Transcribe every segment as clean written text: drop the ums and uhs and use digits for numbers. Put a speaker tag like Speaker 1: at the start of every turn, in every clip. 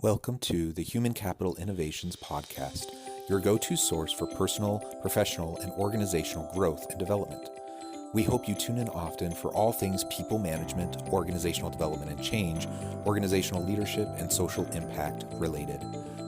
Speaker 1: Welcome to the Human Capital Innovations Podcast, your go-to source for personal, professional, and organizational growth and development. We hope you tune in often for all things people management, organizational development and change, organizational leadership, and social impact related.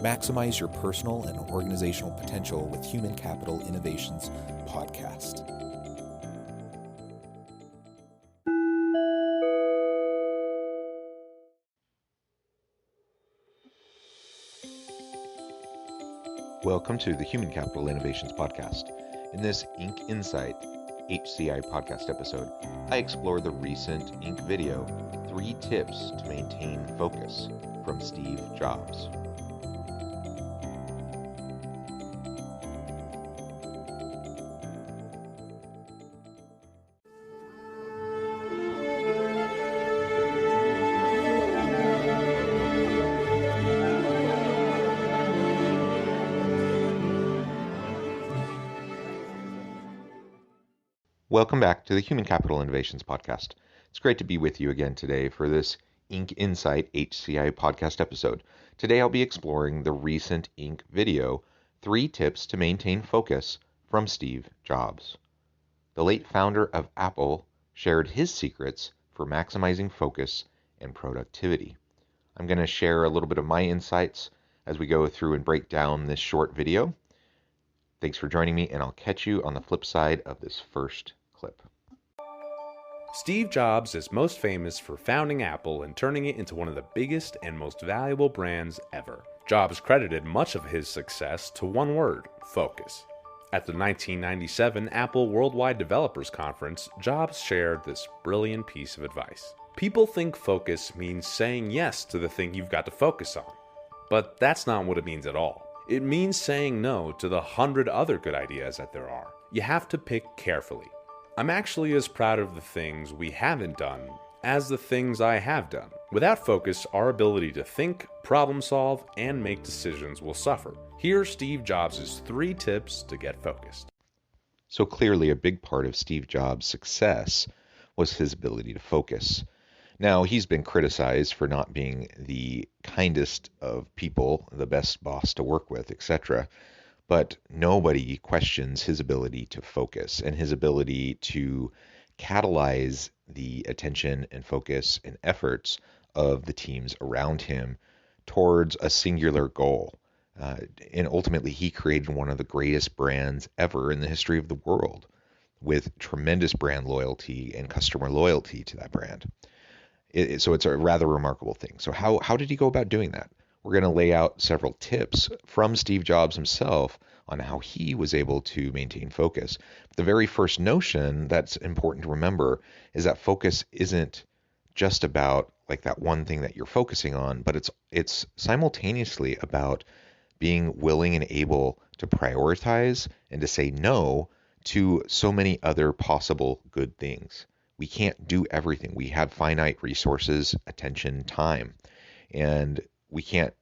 Speaker 1: Maximize your personal and organizational potential with Human Capital Innovations Podcast.
Speaker 2: Welcome to the Human Capital Innovations Podcast. In this Inc. Insight HCI podcast episode, I explore the recent Inc. video, 3 Tips to Maintain Focus from Steve Jobs. Welcome back to the Human Capital Innovations Podcast. It's great to be with you again today for this Inc. Insight HCI podcast episode. Today I'll be exploring the recent Inc. video, 3 Tips to Maintain Focus from Steve Jobs. The late founder of Apple shared his secrets for maximizing focus and productivity. I'm going to share a little bit of my insights as we go through and break down this short video. Thanks for joining me, and I'll catch you on the flip side of this first clip.
Speaker 3: Steve Jobs is most famous for founding Apple and turning it into one of the biggest and most valuable brands ever. Jobs credited much of his success to one word: focus. At the 1997 Apple Worldwide Developers Conference, Jobs shared this brilliant piece of advice. People think focus means saying yes to the thing you've got to focus on, but that's not what it means at all. It means saying no to the 100 other good ideas that there are. You have to pick carefully. I'm actually as proud of the things we haven't done as the things I have done. Without focus, our ability to think, problem solve, and make decisions will suffer. Here's Steve Jobs' 3 tips to get focused.
Speaker 2: So clearly a big part of Steve Jobs' success was his ability to focus. Now, he's been criticized for not being the kindest of people, the best boss to work with, etc. But nobody questions his ability to focus and his ability to catalyze the attention and focus and efforts of the teams around him towards a singular goal. And ultimately, he created one of the greatest brands ever in the history of the world, with tremendous brand loyalty and customer loyalty to that brand. So it's a rather remarkable thing. So how did he go about doing that? We're going to lay out several tips from Steve Jobs himself on how he was able to maintain focus. The very first notion that's important to remember is that focus isn't just about like that one thing that you're focusing on, but it's simultaneously about being willing and able to prioritize and to say no to so many other possible good things. We can't do everything. We have finite resources, attention, time, and we can't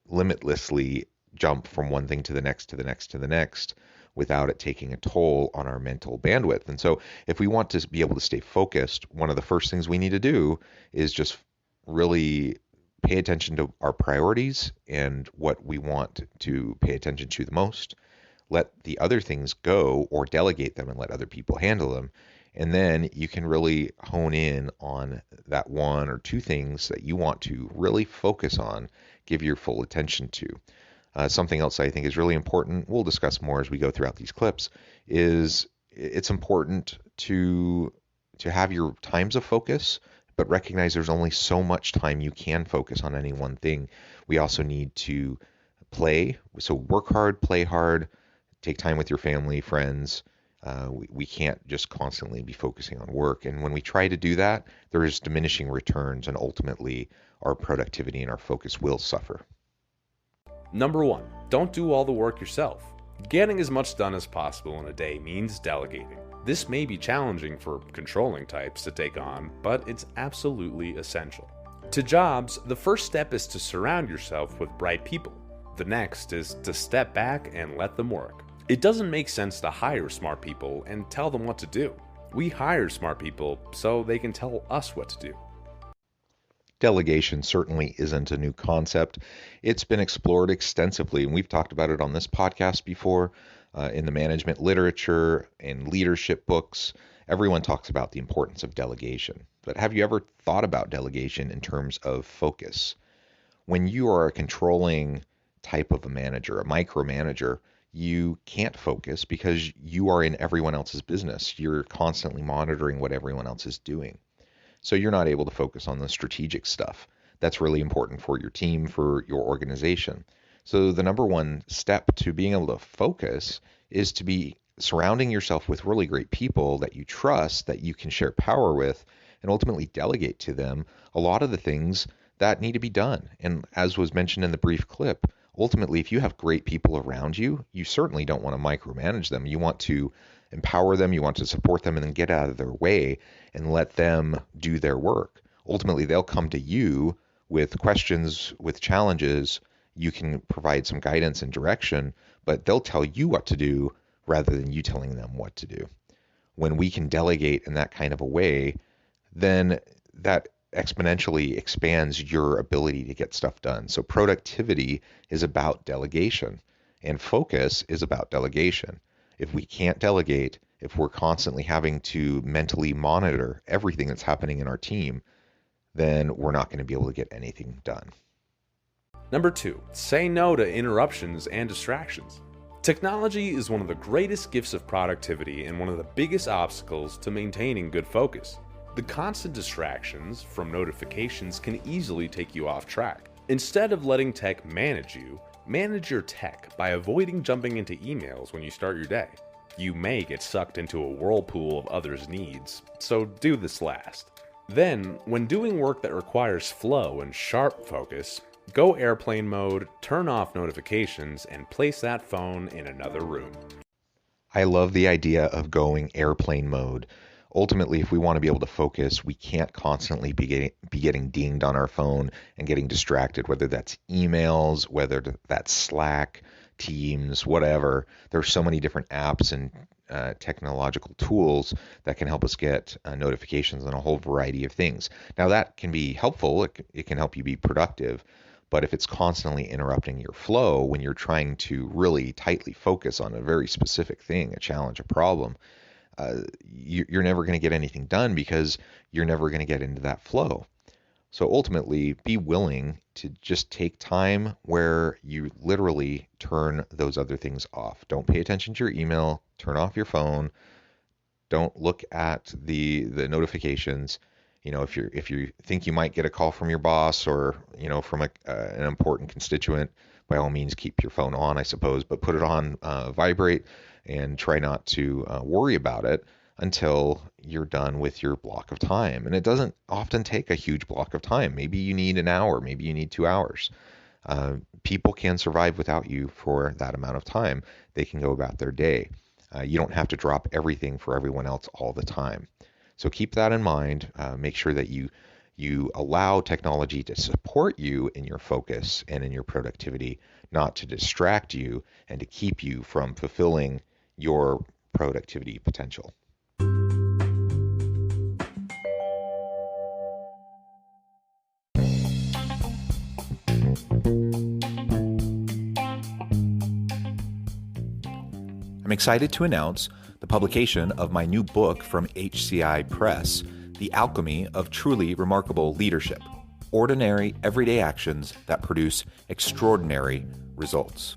Speaker 2: limitlessly jump from one thing to the next, to the next, to the next without it taking a toll on our mental bandwidth. And so if we want to be able to stay focused, one of the first things we need to do is just really pay attention to our priorities and what we want to pay attention to the most. Let the other things go or delegate them and let other people handle them. And then you can really hone in on that 1 or 2 things that you want to really focus on, give your full attention to. Something else I think is really important, we'll discuss more as we go throughout these clips, is it's important to have your times of focus, but recognize there's only so much time you can focus on any one thing. We also need to play, so work hard, play hard, take time with your family, friends. We can't just constantly be focusing on work. And when we try to do that, there is diminishing returns, and ultimately our productivity and our focus will suffer.
Speaker 3: Number 1, don't do all the work yourself. Getting as much done as possible in a day means delegating. This may be challenging for controlling types to take on, but it's absolutely essential. To Jobs, the first step is to surround yourself with bright people. The next is to step back and let them work. It doesn't make sense to hire smart people and tell them what to do. We hire smart people so they can tell us what to do.
Speaker 2: Delegation certainly isn't a new concept. It's been explored extensively, and we've talked about it on this podcast before, in the management literature and leadership books. Everyone talks about the importance of delegation. But have you ever thought about delegation in terms of focus? When you are a controlling type of a manager, a micromanager, you can't focus because you are in everyone else's business. You're constantly monitoring what everyone else is doing. So you're not able to focus on the strategic stuff. That's really important for your team, for your organization. So the number one step to being able to focus is to be surrounding yourself with really great people that you trust, that you can share power with, and ultimately delegate to them a lot of the things that need to be done. And as was mentioned in the brief clip, ultimately, if you have great people around you, you certainly don't want to micromanage them. You want to empower them, you want to support them, and then get out of their way and let them do their work. Ultimately, they'll come to you with questions, with challenges. You can provide some guidance and direction, but they'll tell you what to do rather than you telling them what to do. When we can delegate in that kind of a way, then that exponentially expands your ability to get stuff done. So productivity is about delegation, and focus is about delegation. If we can't delegate, if we're constantly having to mentally monitor everything that's happening in our team, then we're not going to be able to get anything done.
Speaker 3: Number 2, say no to interruptions and distractions. Technology is one of the greatest gifts of productivity and one of the biggest obstacles to maintaining good focus. The constant distractions from notifications can easily take you off track. Instead of letting tech manage you, manage your tech by avoiding jumping into emails when you start your day. You may get sucked into a whirlpool of others' needs, so do this last. Then, when doing work that requires flow and sharp focus, go airplane mode, turn off notifications, and place that phone in another room.
Speaker 2: I love the idea of going airplane mode. Ultimately, if we want to be able to focus, we can't constantly be getting dinged on our phone and getting distracted, whether that's emails, whether that's Slack, Teams, whatever. There's so many different apps and technological tools that can help us get notifications on a whole variety of things. Now, that can be helpful. It can help you be productive. But if it's constantly interrupting your flow when you're trying to really tightly focus on a very specific thing, a challenge, a problem, you're never going to get anything done because you're never going to get into that flow. So ultimately, be willing to just take time where you literally turn those other things off. Don't pay attention to your email, turn off your phone, don't look at the notifications. You know, if you think you might get a call from your boss or, you know, from an important constituent, by all means keep your phone on, I suppose, but put it on vibrate and try not to worry about it until you're done with your block of time. And it doesn't often take a huge block of time. Maybe you need an hour, maybe you need 2 hours. People can survive without you for that amount of time. They can go about their day. You don't have to drop everything for everyone else all the time. So keep that in mind. Make sure that you allow technology to support you in your focus and in your productivity, not to distract you and to keep you from fulfilling your productivity potential.
Speaker 1: I'm excited to announce the publication of my new book from HCI Press, The Alchemy of Truly Remarkable Leadership: Ordinary, Everyday Actions that Produce Extraordinary Results.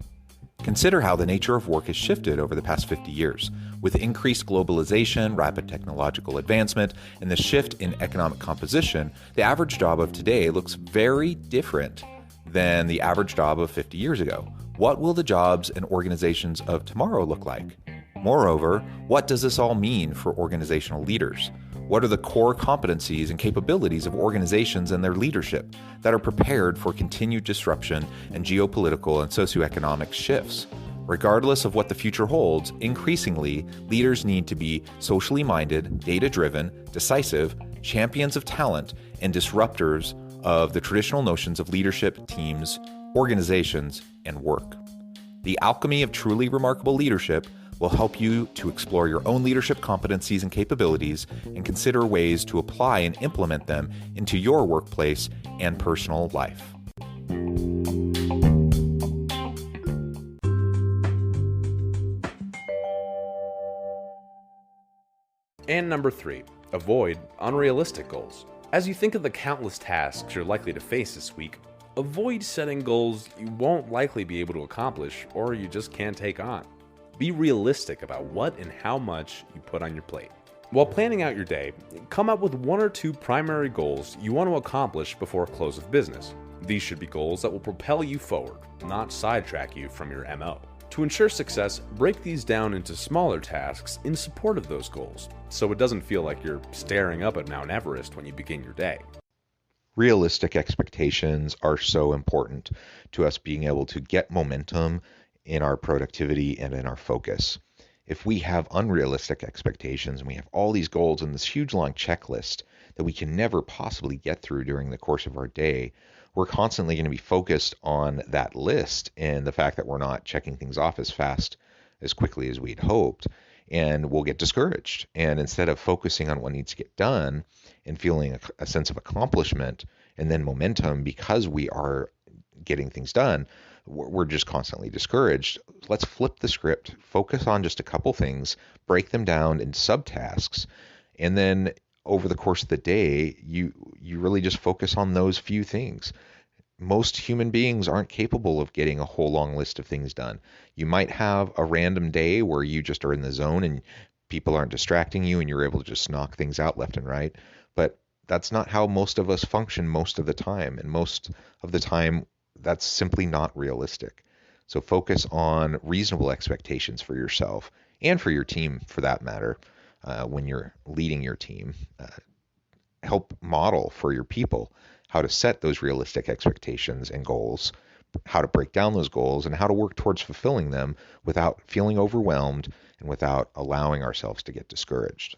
Speaker 1: Consider how the nature of work has shifted over the past 50 years. With increased globalization, rapid technological advancement, and the shift in economic composition, the average job of today looks very different than the average job of 50 years ago. What will the jobs and organizations of tomorrow look like? Moreover, what does this all mean for organizational leaders? What are the core competencies and capabilities of organizations and their leadership that are prepared for continued disruption and geopolitical and socioeconomic shifts? Regardless of what the future holds, increasingly, leaders need to be socially minded, data-driven, decisive, champions of talent, and disruptors of the traditional notions of leadership, teams, organizations, and work. The Alchemy of Truly Remarkable Leadership will help you to explore your own leadership competencies and capabilities and consider ways to apply and implement them into your workplace and personal life.
Speaker 3: And number 3, avoid unrealistic goals. As you think of the countless tasks you're likely to face this week, avoid setting goals you won't likely be able to accomplish or you just can't take on. Be realistic about what and how much you put on your plate. While planning out your day, come up with 1 or 2 primary goals you want to accomplish before close of business. These should be goals that will propel you forward, not sidetrack you from your MO. To ensure success, break these down into smaller tasks in support of those goals, so it doesn't feel like you're staring up at Mount Everest when you begin your day.
Speaker 2: Realistic expectations are so important to us being able to get momentum in our productivity and in our focus. If we have unrealistic expectations and we have all these goals and this huge long checklist that we can never possibly get through during the course of our day, we're constantly going to be focused on that list and the fact that we're not checking things off as fast, as quickly as we'd hoped, and we'll get discouraged. And instead of focusing on what needs to get done and feeling a sense of accomplishment and then momentum because we are getting things done, we're just constantly discouraged. Let's flip the script, focus on just a couple things, break them down into subtasks, and then over the course of the day, you really just focus on those few things. Most human beings aren't capable of getting a whole long list of things done. You might have a random day where you just are in the zone and people aren't distracting you and you're able to just knock things out left and right. But that's not how most of us function most of the time. And most of the time, that's simply not realistic. So focus on reasonable expectations for yourself and for your team, for that matter. When you're leading your team, help model for your people how to set those realistic expectations and goals, how to break down those goals, and how to work towards fulfilling them without feeling overwhelmed and without allowing ourselves to get discouraged.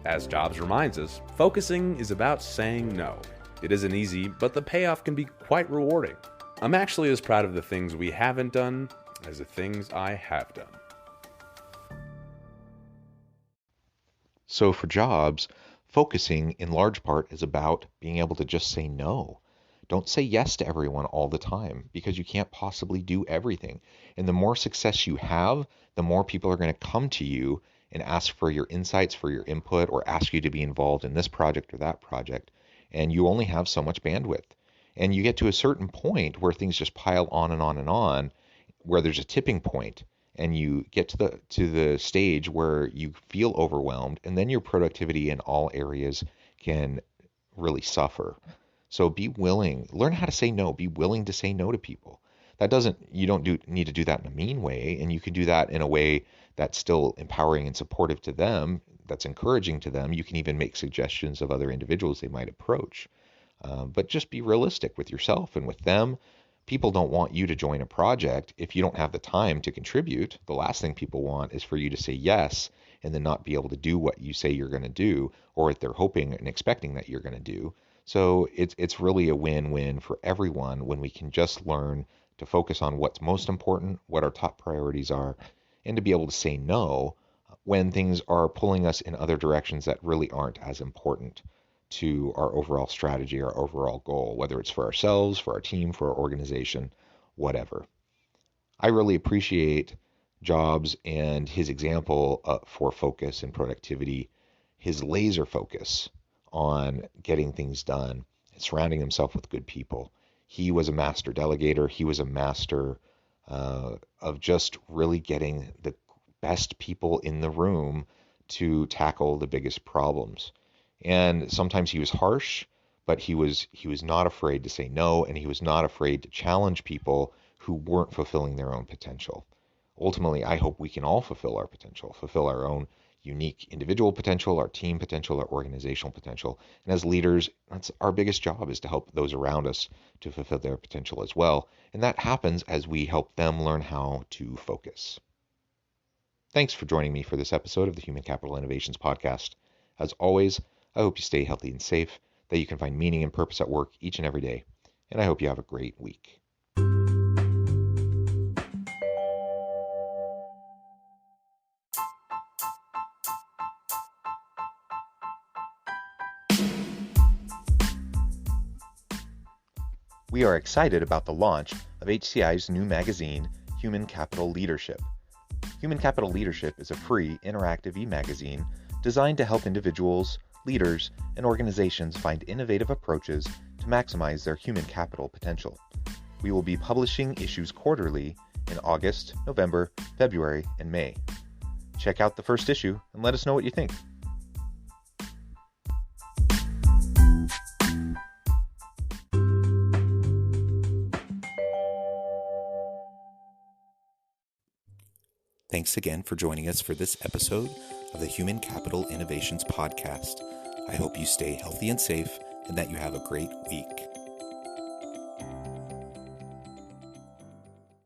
Speaker 3: As Jobs reminds us, focusing is about saying no. It isn't easy, but the payoff can be quite rewarding. I'm actually as proud of the things we haven't done as the things I have done.
Speaker 2: So for Jobs, focusing in large part is about being able to just say no. Don't say yes to everyone all the time because you can't possibly do everything. And the more success you have, the more people are going to come to you and ask for your insights, for your input, or ask you to be involved in this project or that project. And you only have so much bandwidth. And you get to a certain point where things just pile on and on and on, where there's a tipping point. And you get to the stage where you feel overwhelmed, and then your productivity in all areas can really suffer. So be willing, learn how to say no, be willing to say no to people. You don't need to do that in a mean way, and you can do that in a way that's still empowering and supportive to them, that's encouraging to them. You can even make suggestions of other individuals they might approach. But just be realistic with yourself and with them. People don't want you to join a project if you don't have the time to contribute. The last thing people want is for you to say yes and then not be able to do what you say you're going to do, or if they're hoping and expecting that you're going to do. So it's really a win-win for everyone when we can just learn to focus on what's most important, what our top priorities are, and to be able to say no when things are pulling us in other directions that really aren't as important to our overall strategy, our overall goal, whether it's for ourselves, for our team, for our organization, whatever. I really appreciate Jobs and his example for focus and productivity, his laser focus on getting things done, and surrounding himself with good people. He was a master delegator. He was a master of just really getting the best people in the room to tackle the biggest problems. And sometimes he was harsh, but he was not afraid to say no, and he was not afraid to challenge people who weren't fulfilling their own potential. Ultimately, I hope we can all fulfill our potential, fulfill our own unique individual potential, our team potential, our organizational potential. And as leaders, that's our biggest job, is to help those around us to fulfill their potential as well. And that happens as we help them learn how to focus. Thanks for joining me for this episode of the Human Capital Innovations Podcast. As always, I hope you stay healthy and safe, that you can find meaning and purpose at work each and every day, and I hope you have a great week. We are excited about the launch of HCI's new magazine, Human Capital Leadership. Human Capital Leadership is a free, interactive e-magazine designed to help individuals, leaders, and organizations find innovative approaches to maximize their human capital potential. We will be publishing issues quarterly in August, November, February, and May. Check out the first issue and let us know what you think.
Speaker 1: Thanks again for joining us for this episode of the Human Capital Innovations Podcast. I hope you stay healthy and safe and that you have a great week.